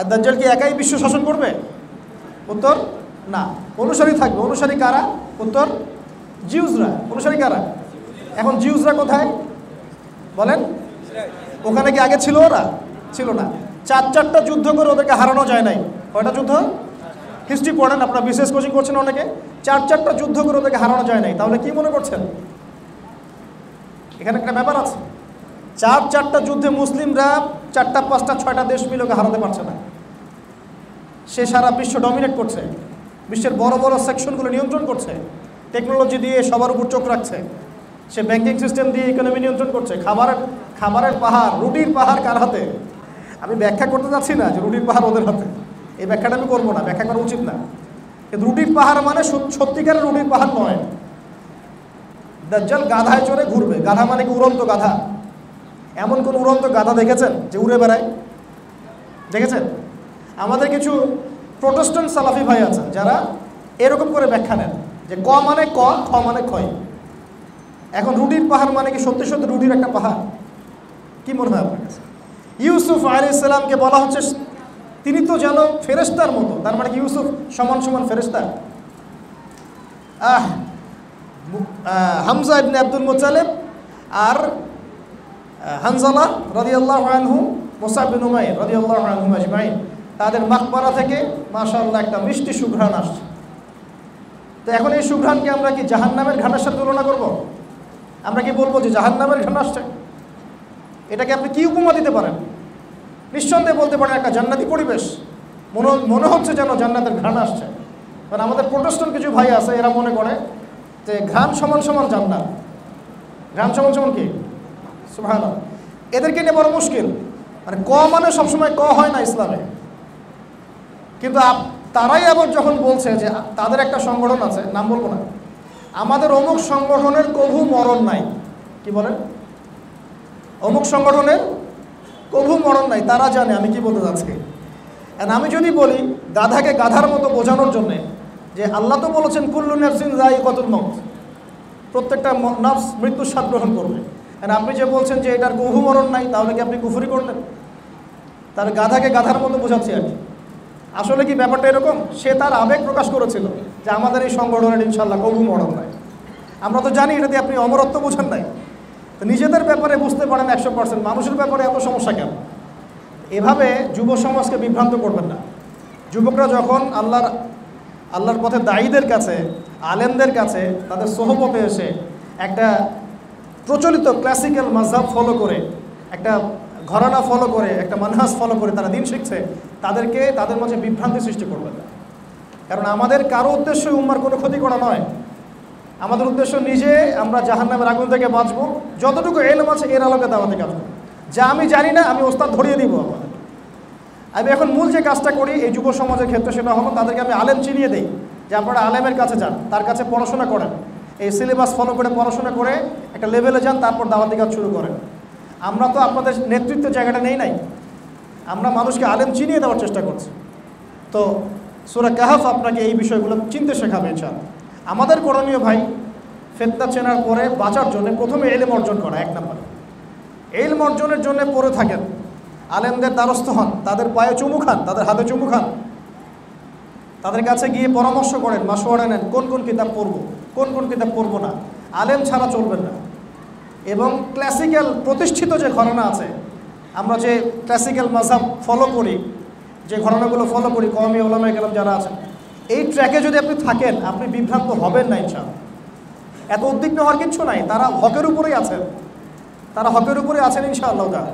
আর দাজ্জাল কি একাই বিশ্ব শাসন করবে? উত্তর না, অনুসারী থাকবে। অনুসারী কারা? উত্তর জিউসরা। অনুসারী কারা? এখন জিউসরা কোথায় বলেন? ওখানে কি আগে ছিল? ওরা ছিল না। 4টা যুদ্ধ করে ওদেরকে হারানো যায় নাই। কয়টা যুদ্ধ? হিস্ট্রি পড়েন আপনারা, বিশেষ কোচিং করছেন অনেকে। 4টা যুদ্ধ করে ওদেরকে হারানো যায় নাই। তাহলে কি মনে করছেন? এখানে একটা ব্যাপার আছে। 4টা যুদ্ধে মুসলিমরা 4টা 5টা 6টা দেশ মিলে ওকে হারাতে পারছে না। সে সারা বিশ্ব ডমিনেট করছে, বিশ্বের বড় বড় সেকশনগুলো নিয়ন্ত্রণ করছে, টেকনোলজি দিয়ে সবার উপর চোখ রাখছে। সে ব্যাংকিং সিস্টেম দিয়ে ইকোনমি নিয়ন্ত্রণ করছে। খাবারের পাহাড়, রুটির পাহাড় কার হাতে? আমি ব্যাখ্যা করতে যাচ্ছি না যে রুটির পাহাড় ওদের হাতে, এই ব্যাখ্যাটা আমি করবো না, ব্যাখ্যা করা উচিত না। কিন্তু রুটির পাহাড় মানে সত্যিকারের রুটির পাহাড় নয়। দাজ্জাল গাধায় চড়ে ঘুরবে। গাধা মানে কি? উড়ন্ত গাধা। এমন কোন উড়ন্ত গাধা দেখেছেন যে উড়ে বেড়ায়? দেখেছেন? আমাদের কিছু প্রোটেস্ট্যান্ট সালাফি ভাই আছেন যারা এরকম করে ব্যাখ্যা নেন যে ক মানে ক, খ মানে ক্ষয়। এখন রুটির পাহাড় মানে কি সত্যি সত্যি রুটির একটা পাহাড়? কি মনে হয় আপনার কাছে? ইউসুফ আলাইহিস সালামকে বলা হচ্ছে তিনি তো যেন ফেরেশতার মতো। তার মানে কি ইউসুফ সমান সমান ফেরেশতা? হামজা ইবনে আব্দুল মুত্তালিব আর হানজালা রাদিয়াল্লাহু আনহু, মুসআব বিন উমাইর রাদিয়াল্লাহু আনহুম আজমাইন, তাদের মাকবারা থেকে মাশাআল্লাহ একটা মিষ্টি সুঘ্রাণ আসছে। তো এখন এই সুঘ্রাণকে আমরা কি জাহান্নামের ঘ্রাণের সাথে তুলনা করব? আমরা কি বলবো যে জাহান্নামের ঘ্রাণ আসছে? এটাকে আপনি কি উপমা দিতে পারেন? নিঃসন্দেহে বলতে পারেন একটা জান্নাতি পরিবেশ। মনে হচ্ছে যেন জান্নাতের ঘ্রাণ আসছে। কারণ আমাদের প্রোটেস্ট্যান্ট কিছু ভাই আছে, এরা মনে করে যে ঘ্রাণ সমান সমান জান্নাত। ঘ্রাণ সমান সমান কি? সুবহানাল্লাহ। এদেরকে নিয়ে বড় মুশকিল। মানে ক মানে সবসময় ক হয় না ইসলামে। কিন্তু তারাই আবার যখন বলছে যে তাদের একটা সংগঠন আছে, নাম বলবো না, আমাদের অমুক সংগঠনের কভু মরণ নাই। কি বলেন? অমুক সংগঠনের কভু মরণ নাই। তারা জানে আমি কি বলতে যাচ্ছি। আমি যদি বলি গাধাকে গাধার মতো বোঝানোর জন্যে যে আল্লাহ তো বলেছেন কুল্লু নাফসিন যায়িকাতুল মাউত, প্রত্যেকটা নফস মৃত্যুর স্বাদ গ্রহণ করবে। আপনি যে বলছেন যে এটার কভু মরণ নাই, তাহলে কি আপনি কুফরি করলেন? তার গাধাকে গাধার মতো বোঝাচ্ছি আর কি। আসলে কি ব্যাপারটা এরকম? সে তার আবেগ প্রকাশ করেছিল যে আমাদের এই সংগঠনের ইনশাল্লাহ কভু মরণ নাই। আমরা তো জানি এটাতে আপনি অমরত্ব বোঝেন নাই। তো নিজেদের ব্যাপারে বুঝতে পারেন 100%, মানুষের ব্যাপারে এত সমস্যা কেন? এভাবে যুব সমাজকে বিভ্রান্ত করবেন না। যুবকরা যখন আল্লাহর পথে দায়ীদের কাছে, আলেমদের কাছে, তাদের সোহবতে এসে একটা প্রচলিত ক্লাসিক্যাল মাযহাব ফলো করে, একটা ঘরানা ফলো করে, একটা মানহাজ ফলো করে তারা দিন শিখছে, তাদের মাঝে বিভ্রান্তি সৃষ্টি করবে না। কারণ আমাদের কারো উদ্দেশ্য উম্মার কোনো ক্ষতি করা নয়। আমাদের উদ্দেশ্য নিজে আমরা জাহান্নামের আগুন থেকে বাঁচবো। যতটুকু এলম আছে এর আলোকে দাওয়াতে কাজ করবো। যা আমি জানি না আমি ওস্তাদ ধরিয়ে দিব আমাদের। আমি এখন মূল যে কাজটা করি এই যুব সমাজের ক্ষেত্রে সেটা হলো তাদেরকে আমি আলেম চিনিয়ে দিই যে আপনারা আলেমের কাছে যান, তার কাছে পড়াশোনা করেন, এই সিলেবাস ফলো করে পড়াশোনা করে একটা লেভেলে যান, তারপর দাওয়াতি কাজ শুরু করেন। আমরা তো আপনাদের নেতৃত্বের জায়গাটা নেই নাই, আমরা মানুষকে আলেম চিনিয়ে দেওয়ার চেষ্টা করছি। তো সূরা কাহফ আপনাকে এই বিষয়গুলো চিনতে শেখাবে ইনশাআল্লাহ। আমাদের করণীয় ভাই, ফিতনা চেনার পরে বাঁচার জন্য প্রথমে ইলম অর্জন করা, 1 নম্বর। ইলম অর্জনের জন্য পড়ে থাকেন, আলেমদের দ্বারস্থ হন, তাদের পায়ে চুমু খান, তাদের হাতে চুমু খান, তাদের কাছে গিয়ে পরামর্শ করেন, মাশওয়ারা নেন, কোন কোন কিতাব পড়বো, কোন কোন কিতাব পড়বো না। আলেম ছাড়া চলবেন না। এবং ক্লাসিক্যাল প্রতিষ্ঠিত যে ঘরানা আছে, আমরা যে ক্লাসিক্যাল মাযহাব ফলো করি, যে ঘরানাগুলো ফলো করি, কওমি উলামায়ে কেরাম যারা আছেন, এই ট্র্যাকে যদি আপনি থাকেন আপনি বিভ্রান্ত হবেন না ইনশাআল্লাহ। এত উদ্বিগ্ন হওয়ার কিছু নাই, তারা হকের উপরেই আছেন, তারা হকের উপরে আছেন ইনশাআল্লাহ তাআলা।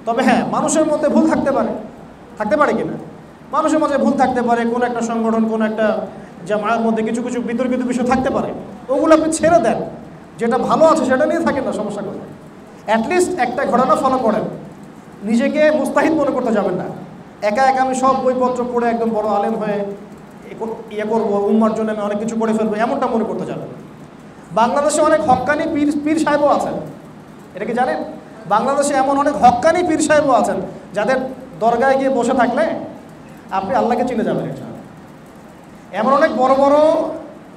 তবে হ্যাঁ, মানুষের মধ্যে ভুল থাকতে পারে কিনা? মানুষের মধ্যে ভুল থাকতে পারে, কোন একটা সংগঠন, কোন একটা জামায়ার মধ্যে কিছু কিছু বিতর্কিত বিষয় থাকতে পারে, ওগুলো আপনি ছেড়ে দেন। যেটা ভালো আছে সেটা নিয়ে থাকেন না, সমস্যা কোথায়? অ্যাটলিস্ট একটা ঘটনা ফলো করেন, নিজেকে মুস্তাহিদ মনে করতে যাবেন না। একা একা আমি সব বইপত্র পড়ে একদম বড় আলেম হয়ে ইয়ে করবো, উম্মার জন্য আমি অনেক কিছু করে ফেলবো, এমনটা মনে করতে যাবেন না। বাংলাদেশে অনেক হক্কানি পীর সাহেবও আছেন, এটা কি জানেন? বাংলাদেশে এমন অনেক হক্কানি পীর সাহেবও আছেন যাদের দরগায় গিয়ে বসে থাকলে আপনি আল্লাহকে চিনে যাবেন। এমন অনেক বড় বড়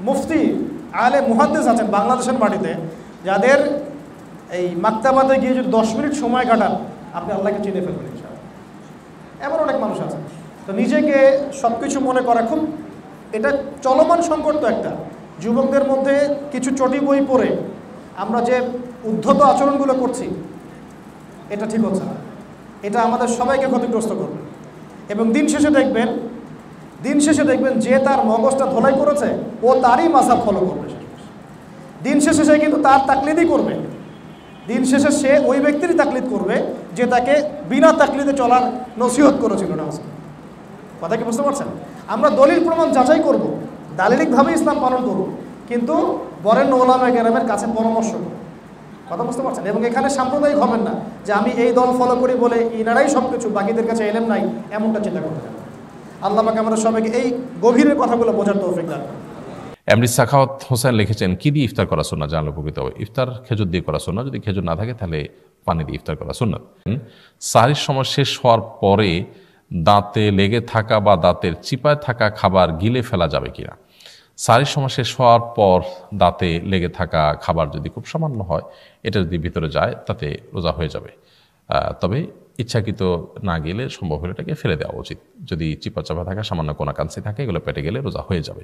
মুফতি, আলেম, মুহাদ্দিস আছেন বাংলাদেশের মাটিতে, যাদের এই মাক্তাবাতে গিয়ে যদি 10 মিনিট সময় কাটান আপনি আল্লাহকে চিনে ফেলবেন ইনশাআল্লাহ। এমন অনেক মানুষ আছে। তো নিজেকে সব কিছু মনে করা খুব, এটা চলমান সংকট। তো একটা যুবকদের মধ্যে কিছু চটি বই পড়ে আমরা যে উদ্ধত আচরণগুলো করছি, এটা ঠিক হচ্ছে না। এটা আমাদের সবাইকে ক্ষতিগ্রস্ত করবে। এবং দিন শেষে দেখবেন যে তার মগজটা ধোলাই করেছে ও তারই মাযহাব ফলো করবে। দিন শেষে সে কিন্তু তার তাকলিদই করবে। দিন শেষে সে ওই ব্যক্তিরই তাকলিদ করবে যে তাকে বিনা তাকলিদে চলার নসিহত করেছিল না। কথা কি বুঝতে পারছেন? আমরা দলিল প্রমাণ যাচাই করব, দালিলিকভাবে ইসলাম পালন করব, কিন্তু বরেণ্য ওলামায়ে কেরামের কাছে পরামর্শ করব। কথা বুঝতে পারছেন? এবং এখানে সাম্প্রদায়িক হবেন না যে আমি এই দল ফলো করি বলে ইনারাই সব কিছু, বাকিদের কাছে এলেম নাই, এমনটা চিন্তা করতে হবে। আল্লাহ পাক আমাদের সবাইকে এই গভীরের কথাগুলো বোঝার তৌফিক দান করুন। এমডি সাখাওয়াত হোসেন লিখেছেন, কি দিয়ে ইফতার করা সুন্নাত জানলে উপকৃত হবে? ইফতার খেজুর দিয়ে করা সুন্নাত, যদি খেজুর না থাকে তাহলে পানি দিয়ে ইফতার করা সুন্নাত। সাহরির সময় শেষ হওয়ার পরে দাঁতে লেগে থাকা বা দাঁতের চিপায় থাকা খাবার গিলে ফেলা যাবে কিনা? সাহরির সময় শেষ হওয়ার পর দাঁতে লেগে থাকা খাবার যদি খুব সামান্য হয়, এটা যদি ভিতরে যায় তাতে রোজা হয়ে যাবে। তবে ইচ্ছাকৃত না গেলে সম্ভব হলে এটাকে ফেলে দেওয়া উচিত। যদি চিপা চাপা থাকা সামান্য কোনাকাঞ্চি থাকে, এগুলো পেটে গেলে রোজা হয়ে যাবে।